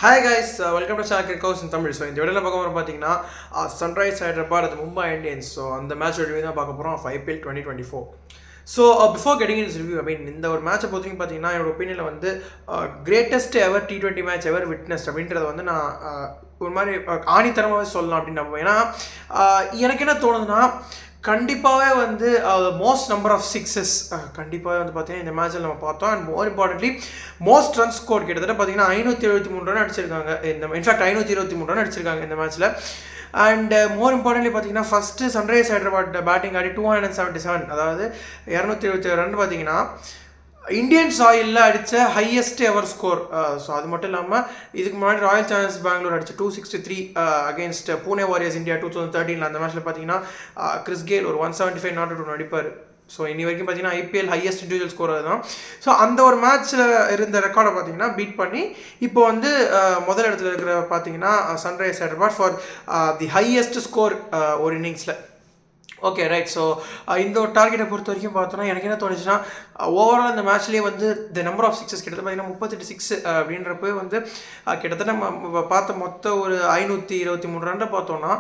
Hi guys, welcome to சாக்கர் கவுஸ் in Tamil. So இந்த வீடியோவில் பார்க்க போகிறோம் பார்த்தீங்கன்னா சன்ரைஸ் ஹைதராபாத் அது மும்பை இந்தியன்ஸ். ஸோ அந்த மேட்ச் ரிவ்யூ தான் பார்க்க போகிறோம் IPL 2024. So before getting into review இந்த ஒரு மேட்சை பொறுத்தவரைக்கும் பார்த்தீங்கன்னா என்னோட ஒப்பீனியனில் வந்து greatest ever T20 match ever witness அப்படின்றத வந்து நான் ஒரு மாதிரி ஆணித்தரமாகவே சொல்லலாம் அப்படின்னு நம்புவேன். ஏன்னா எனக்கு என்ன தோணுதுன்னா கண்டிப்பாகவே வந்து மோஸ்ட் நம்பர் ஆஃப் சிக்ஸஸ் கண்டிப்பாகவே வந்து பார்த்தீங்கன்னா இந்த மேட்ச்சில் நம்ம பார்த்தோம். And more importantly most run score கிட்டத்தட்ட பார்த்தீங்கன்னா 573 ரன் அடிச்சிருக்காங்க. இன்ஃபேக்ட் 523 ரன் அடிச்சிருக்காங்க இந்த மேட்ச்சில். அண்ட் மோர் இம்பார்ட்டன்ட்லி பார்த்தீங்கன்னா ஃபஸ்ட்டு சன்ரைஸ் ஹைதராபாத் பேட்டிங் ஆடி 277, அதாவது 277 ரன் பார்த்தீங்கன்னா இந்தியன் சாயிலில் அடித்த ஹையஸ்ட் எவர் ஸ்கோர். ஸோ அது மட்டும் இல்லாமல் இதுக்கு முன்னாடி ராயல் சேலஞ்சர்ஸ் பெங்களூர் அடித்த 263 அகேன்ஸ்ட் பூனே வாரியர்ஸ் இந்தியா 2013 அந்த மேட்ச்சில் பார்த்தீங்கன்னா கிறிஸ் கெயில் ஒரு 175 நாட் அவுட் அடிப்பார். ஸோ இன்னி வரைக்கும் பார்த்தீங்கன்னா IPL ஹையஸ்ட் இண்டிவிஜுவல் ஸ்கோர் தான். ஸோ அந்த ஒரு மேட்ச்சில் இருந்த ரெக்கார்டை பார்த்தீங்கன்னா பீட் பண்ணி இப்போ வந்து முதல் இடத்துல இருக்கிற பார்த்தீங்கன்னா Sunrise Hyderabad for the highest score ஒரு இன்னிங்ஸில். Okay right. ஸோ இந்த ஒரு டார்கெட்டை பொறுத்த வரைக்கும் பார்த்தோன்னா எனக்கு என்ன தோணுச்சுன்னா ஓவரால் இந்த மேட்ச்லேயே வந்து த நம்பர் ஆஃப் சிக்ஸஸ் கிட்டத்தட்ட பார்த்தீங்கன்னா 38 சிக்ஸ் அப்படின்றப்போ வந்து கிட்டத்தட்ட நம்ம பார்த்த மொத்த ஒரு 523 ரன்னை பார்த்தோன்னா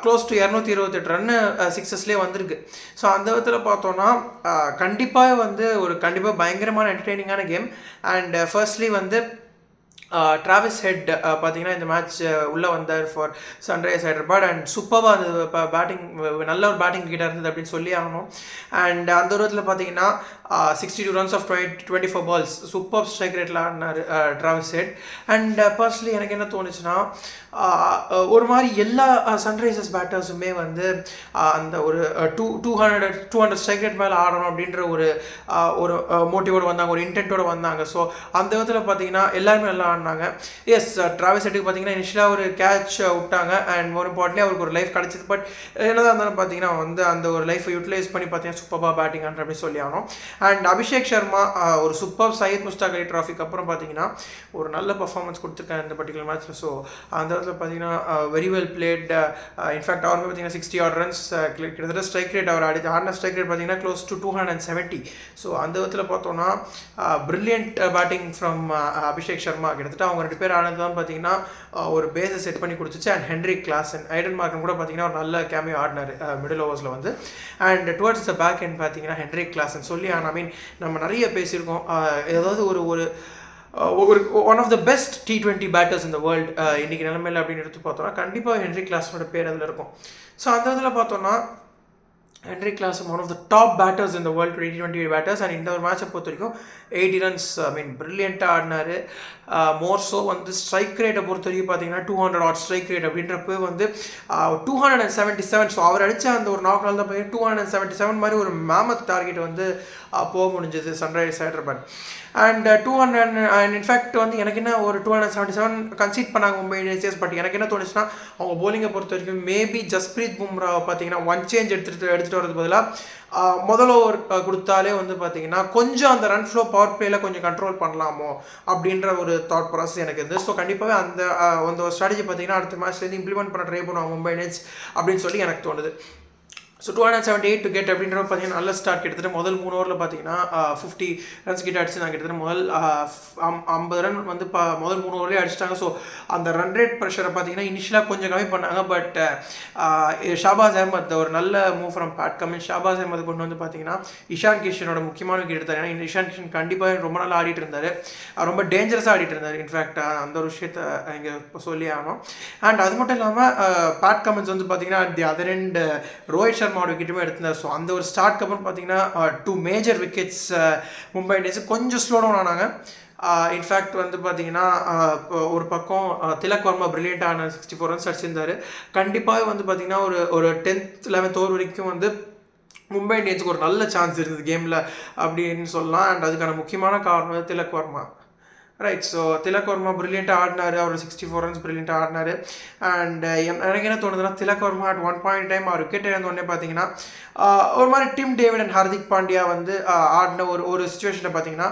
க்ளோஸ் டு 228 ரன்னு சிக்ஸஸ்லேயே வந்திருக்கு. ஸோ அந்த விதத்தில் பார்த்தோன்னா கண்டிப்பாக வந்து கண்டிப்பாக பயங்கரமான என்டர்டெய்னிங்கான கேம். அண்ட் ஃபர்ஸ்ட்லி வந்து டிராவிஸ் ஹெட் பார்த்தீங்கன்னா இந்த மேட்ச் உள்ளே வந்தார் ஃபார் சன்ரைஸ் ஹைதராபாத். அண்ட் சூப்பராக இருந்தது பேட்டிங், நல்ல ஒரு பேட்டிங் கிட்ட இருந்தது அப்படின்னு சொல்லி ஆகணும். அண்ட் அந்த விதத்தில் பார்த்தீங்கன்னா 62 runs of 24 balls super strike ரேட்டில் ஆடினார் டிராவிஸ் ஹெட். அண்ட் பர்சனலி எனக்கு என்ன தோணுச்சுன்னா ஒரு மாதிரி எல்லா சன்ரைசர்ஸ் பேட்டர்ஸுமே வந்து அந்த ஒரு 200 ஸ்ட்ரைக் ரேட் மேலே ஆடணும் அப்படின்ற ஒரு மோட்டிவோடு வந்தாங்க, ஒரு இன்டென்ட்டோடு வந்தாங்க. ஸோ அந்த விதத்தில் பார்த்தீங்கன்னா எல்லாருமே நல்லா ஆடினாங்க. எஸ், டிராவிஸ் ஹெட்டுக்கு பார்த்தீங்கன்னா இனிஷியலாக ஒரு கேட்ச் விட்டாங்க. அண்ட் மோர் இம்பார்ட்லி அவருக்கு ஒரு லைஃப் கிடச்சிது. பட் என்னதான் இருந்தாலும் பார்த்தீங்கன்னா வந்து அந்த ஒரு லைஃப்பை யூட்டிலைஸ் பண்ணி பார்த்தீங்கன்னா சூப்பராக பேட்டிங் ஆடுற அப்படின்னு சொல்லி ஆகணும். அண்ட் அபிஷேக் சர்மா ஒரு சூப்பர் சையத் முஸ்தாக் அலி ட்ராஃபிக்கு அப்புறம் பார்த்தீங்கன்னா ஒரு நல்ல பர்ஃபார்மன்ஸ் கொடுத்துருக்காங்க இந்த பர்டிகுலர் மேட்ச்சில். ஸோ அந்த இடத்துல பார்த்தீங்கன்னா வெரி வெல் பிளேட். இன்ஃபேக்ட் அவருக்கு பார்த்தீங்கன்னா 60 odd runs கிட்டத்தட்ட ஸ்ட்ரைக் ரேட் அவர் ஆடின ஸ்ட்ரைக் ரேட் பார்த்தீங்கன்னா க்ளோஸ் டு 270. ஸோ அந்த விதத்தில் பார்த்தோன்னா brilliant batting from Abhishek Sharma. கிட்டத்தட்ட அவங்க 2 பேர் ஆனது தான் பார்த்தீங்கன்னா ஒரு பேஸை செட் பண்ணி கொடுத்துச்சு. And Heinrich Klaasen, Aiden Markram கூட பார்த்தீங்கன்னா ஒரு நல்ல கேமியோ ஆடினார் மிடில் ஓவர்ஸில் வந்து. And towards the back end பார்த்தீங்கன்னா ஹென்ரிக் கிளாசன் சொல்லி நம்ம நிறைய பேசியிருக்கோம். ஏதாவது ஒரு one of the best T20 batters இந்த வேர்ல்டு இன்றைக்கி நிலைமையில் அப்படின்னு எடுத்து பார்த்தோம்னா கண்டிப்பாக ஹென்ரிக் கிளாஸனோட பேர் அதில் இருக்கும். ஸோ அந்த இதில் பார்த்தோன்னா Heinrich Klaasen one of the top batters இந்த வேர்ல்டு T20 பேட்டர்ஸ். அண்ட் இந்த ஒரு மேட்சை பொறுத்த வரைக்கும் 80 runs பிரில்லியண்ட்டாக ஆடினார். மோர்ஸோ வந்து ஸ்ட்ரைக் ரேட்டை பொறுத்த வரைக்கும் பார்த்தீங்கன்னா 200 odd ஸ்ட்ரைக் ரேட் அப்படின்றப்போ வந்து 277. ஸோ அவர் அடித்த அந்த ஒரு நாக் நாள் தான் பார்த்தீங்கன்னா 277 மாதிரி ஒரு மேமத் டார்கெட் வந்து போக முடிஞ்சது sunrise Hyderabad. And 200 and in fact வந்து எனக்கு என்ன ஒரு 277 கன்சீட் பண்ணாங்க மும்பை இந்தியன்ஸ். பட் எனக்கு என்ன தோணுச்சுன்னா அவங்க போலிங்கை பொறுத்த வரைக்கும் மேபி ஜஸ்பிரீத் பும்ராவை பார்த்தீங்கன்னா ஒன் சேஞ்ச் எடுத்துகிட்டு வரது பதிலாக முதல் ஓவர் கொடுத்தாலே வந்து பார்த்தீங்கன்னா கொஞ்சம் அந்த ரன் ஃப்ளோ பவர் பிளேயில் கொஞ்சம் கண்ட்ரோல் பண்ணலாமோ அப்படின்ற ஒரு தாட் ப்ராசஸ் எனக்கு இருந்தது. ஸோ கண்டிப்பாகவே அந்த ஒரு ஸ்ட்ராட்டஜி பார்த்தீங்கன்னா அடுத்த மேட்ச்லேருந்து இம்ப்ளிமெண்ட் பண்ண ட்ரை பண்ணுவாங்க மும்பை இந்தியன்ஸ் அப்படின்னு சொல்லி எனக்கு தோணுது. ஸோ 278 to get அப்படின்ற பார்த்தீங்கன்னா நல்ல ஸ்டார்ட். கிட்டத்தட்ட முதல் 3 ஓவரில் பார்த்தீங்கன்னா 50 runs கிட்ட அடிச்சு நான் கிட்டத்தட்ட முதல் 50 ரன் வந்து முதல் 3 ஓவர்லேயே அடிச்சிட்டாங்க. ஸோ அந்த ரன் ரேட் ப்ரெஷரை பார்த்தீங்கன்னா இனிஷியலாக கொஞ்சம் கம்மி பண்ணாங்க. பட் ஷாபாஸ் அஹமத் ஒரு நல்ல move from Pat Cummins Shahbaz Ahmed கொண்டு வந்து பார்த்தீங்கன்னா இஷான் கிஷனோட முக்கியமான விக்கெட் எடுத்தார். ஏன்னா இந்த இஷான் கிஷன் கண்டிப்பாக ரொம்ப நாள் ஆடிட்டு இருந்தார், ரொம்ப டேஞ்சரஸாக ஆடிட்டு இருந்தார். இன்ஃபேக்ட் அந்த ஒரு விஷயத்தை இங்கே சொல்லி ஆகணும். அண்ட் அது மட்டும் இல்லாமல் பேட் கமின்ஸ் வந்து பார்த்தீங்கன்னா at the other end Rohit Sharma விக்கெட்டுமே எடுத்திருந்தார். ஸோ அந்த ஒரு ஸ்டார்ட்க்கு அப்புறம் பார்த்தீங்கன்னா 2 மேஜர் விக்கெட்ஸ் மும்பை இந்தியன்ஸ் கொஞ்சம் ஸ்லோ டவுன் ஆனாங்க. இன்ஃபேக்ட் வந்து பார்த்தீங்கன்னா ஒரு பக்கம் திலக் வர்மா பிரில்லியண்ட்டான 64 runs அடிச்சிருந்தார். கண்டிப்பாக வந்து பார்த்தீங்கன்னா ஒரு 10th 11th ஓவர் வரைக்கும் வந்து மும்பை இந்தியன்ஸுக்கு ஒரு நல்ல சான்ஸ் இருந்தது கேமில் அப்படின்னு சொல்லலாம். அண்ட் அதுக்கான முக்கியமான காரணம் திலக் வர்மா. ரைட். ஸோ திலக் வர்மா பிரில்லியண்ட்டாக ஆடினார். அவர் 64 runs பிரில்லியண்ட்டாக ஆடினார். அண்ட் எனக்கு என்ன தோணுதுன்னா Tilak Varma at one point time அவர் விக்கெட் இழந்தோடனே பார்த்தீங்கன்னா ஒரு மாதிரி Tim David and Hardik Pandya வந்து ஆடின ஒரு சுச்சுவேஷனில் பார்த்தீங்கன்னா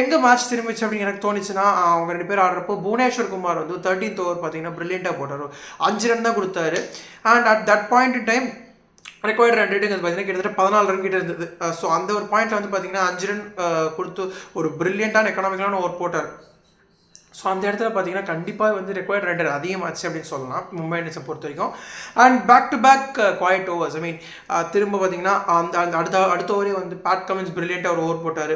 எங்கே மேட்ச் திரும்பிச்சு அப்படின்னு எனக்கு தோணுச்சுன்னா அவங்க 2 பேர் ஆடுறப்போ புவனேஸ்வர் குமார் வந்து 13th ஓவர் பார்த்தீங்கன்னா பிரில்லியண்ட்டாக போட்டார். 5 ரன் தான் கொடுத்தாரு. And at that point in time required run ரேட்டுங்கிறது பார்த்தீங்கன்னா கிட்டத்தட்ட 14 ரன் கிட்ட இருந்தது. ஸோ அந்த ஒரு பாயிண்ட்டில் வந்து பார்த்தீங்கன்னா 5 ரன் கொடுத்து ஒரு பிரில்லியண்ட்டான எக்கனாமிக்கலான ஓவர் போட்டார். ஸோ அந்த இடத்துல பார்த்தீங்கன்னா கண்டிப்பாக வந்து ரெக்வயர்ட் ரன் ரேட் அதிகமாச்சு அப்படின்னு சொல்லலாம் மும்பை இந்தியன்ஸை பொறுத்த வரைக்கும். And back to back quiet overs. I mean திரும்ப பார்த்தீங்கன்னா அந்த அந்த அடுத்த ஓவரே வந்து பேட் கமின்ஸ் பிரில்லியண்ட்டாக ஒரு ஓவர் போட்டார்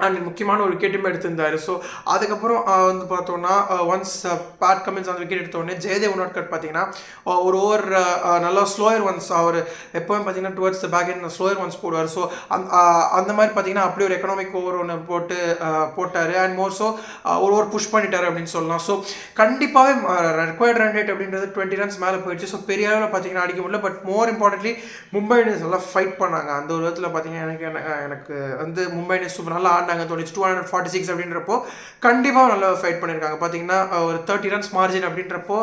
அண்ட் முக்கியமான ஒரு விக்கெட்டுமே எடுத்திருந்தார். ஸோ அதுக்கப்புறம் வந்து பார்த்தோன்னா ஒன்ஸ் பேட் கமின்ஸ் அந்த விக்கெட் எடுத்தோடனே ஜெயதேவ் உனாட்கர் பார்த்தீங்கன்னா ஒரு ஓவர் நல்லா ஸ்லோயர் ஒன்ஸ் அவர் எப்போவும் பார்த்தீங்கன்னா towards the back end slower ones போடுவார். ஸோ அந்த மாதிரி பார்த்தீங்கன்னா அப்படி ஒரு எக்கனாமிக் ஓவர் ஒன்று போட்டார் அண்ட் மோர் ஸோ ஒரு ஓவர் புஷ் பண்ணிட்டார் அப்படின்னு சொல்லலாம். ஸோ கண்டிப்பாகவே ரெக்வயர்ட் ரன் ரேட் அப்படின்றது 20 ரன்ஸ் மேலே போயிடுச்சு. ஸோ பெரிய அளவில் பார்த்தீங்கன்னா அடிக்க முடியல. But more importantly Mumbai Indians நல்லா ஃபைட் பண்ணாங்க. அந்த ஒரு விதத்தில் பார்த்தீங்கன்னா எனக்கு வந்து மும்பை இந்தியன்ஸ் சூப்பர் நல்லா ஆடினாங்க. 246 அப்படின்றப்போ கண்டிப்பாக நல்லா ஃபைட் பண்ணியிருக்காங்க. பார்த்தீங்கன்னா ஒரு 30 ரன்ஸ் மார்ஜின் அப்படின்றப்போ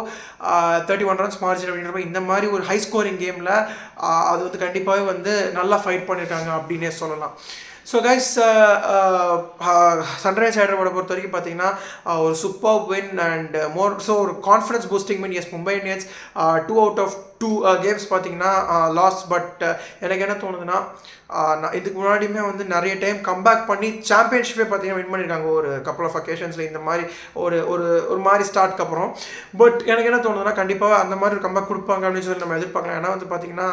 31 ரன்ஸ் மார்ஜின் அப்படின்றப்போ இந்த மாதிரி ஒரு ஹை ஸ்கோரிங் கேமில் அது வந்து கண்டிப்பாகவே வந்து நல்லா ஃபைட் பண்ணியிருக்காங்க அப்படின்னே சொல்லலாம். ஸோ கைஸ் சன்ரைஸ் ஹைதராபாத்தை பொறுத்த வரைக்கும் பார்த்தீங்கன்னா ஒரு super win and more so ஒரு confidence boosting win. Yes Mumbai Indians 2 out of 2 games பார்த்தீங்கன்னா லாஸ். பட் எனக்கு என்ன தோணுதுன்னா நான் இதுக்கு முன்னாடியுமே வந்து நிறைய டைம் கம்பேக் பண்ணி சாம்பியன்ஷிப்பே பார்த்தீங்கன்னா வின் பண்ணியிருக்காங்க ஒரு கப்பல் ஆஃப் அக்கேஷன்ஸில் இந்த மாதிரி ஒரு ஒரு ஒரு மாதிரி ஸ்டார்ட்க்கு அப்புறம். பட் எனக்கு என்ன தோணுதுன்னா கண்டிப்பாக அந்த மாதிரி ஒரு கம்பேக் கொடுப்பாங்க அப்படின்னு சொல்லி நம்ம எதிர்பார்க்கலாம். ஏன்னா வந்து பார்த்தீங்கன்னா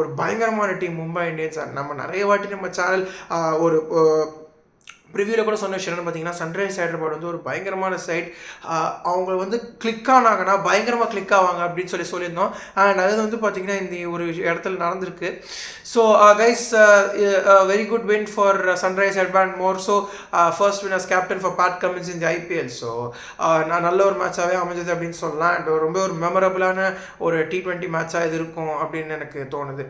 ஒரு பயங்கரமான டீம் மும்பை இந்தியன்ஸ். நம்ம நிறைய வாட்டி நம்ம சேனல் ஒரு ப்ரிவியூவில் கூட சொன்ன விஷயம் பார்த்தீங்கன்னா சன்ரைஸ் ஹைதராபாத் வந்து ஒரு பயங்கரமான சைட். அவங்க வந்து கிளிக் ஆனாங்கன்னா பயங்கரமாக கிளிக் ஆவாங்க அப்படின்னு சொல்லியிருந்தோம். அண்ட் அது வந்து பார்த்தீங்கன்னா இந்த ஒரு இடத்துல நடந்திருக்கு. So guys very good win for Sunrisers Hyderabad. More so first win as captain for Pat Cummins in the IPL. So நான் நல்ல ஒரு மேட்சாகவே அமைஞ்சது அப்படின்னு சொல்லலாம். அண்ட் ரொம்ப ஒரு மெமரபுளான ஒரு T20 மேட்சாக இது இருக்கும் அப்படின்னு எனக்கு தோணுது.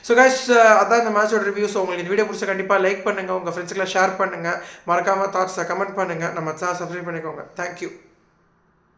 ஸோ கைஸ் அதான் இந்த மேட்சோட ரிவ்யூ. ஸோ உங்களுக்கு இந்த வீடியோ பிடிச்ச கண்டிப்பாக லைக் பண்ணுங்கள், உங்கள் ஃப்ரெண்ட்ஸுக்கெல்லாம் ஷேர் பண்ணுங்கள், மறக்காமல் தாட்ஸை கமெண்ட் பண்ணுங்கள், நம்ம சேனல் சப்ஸ்கிரைப் பண்ணிக்கோங்க. தேங்க்யூ.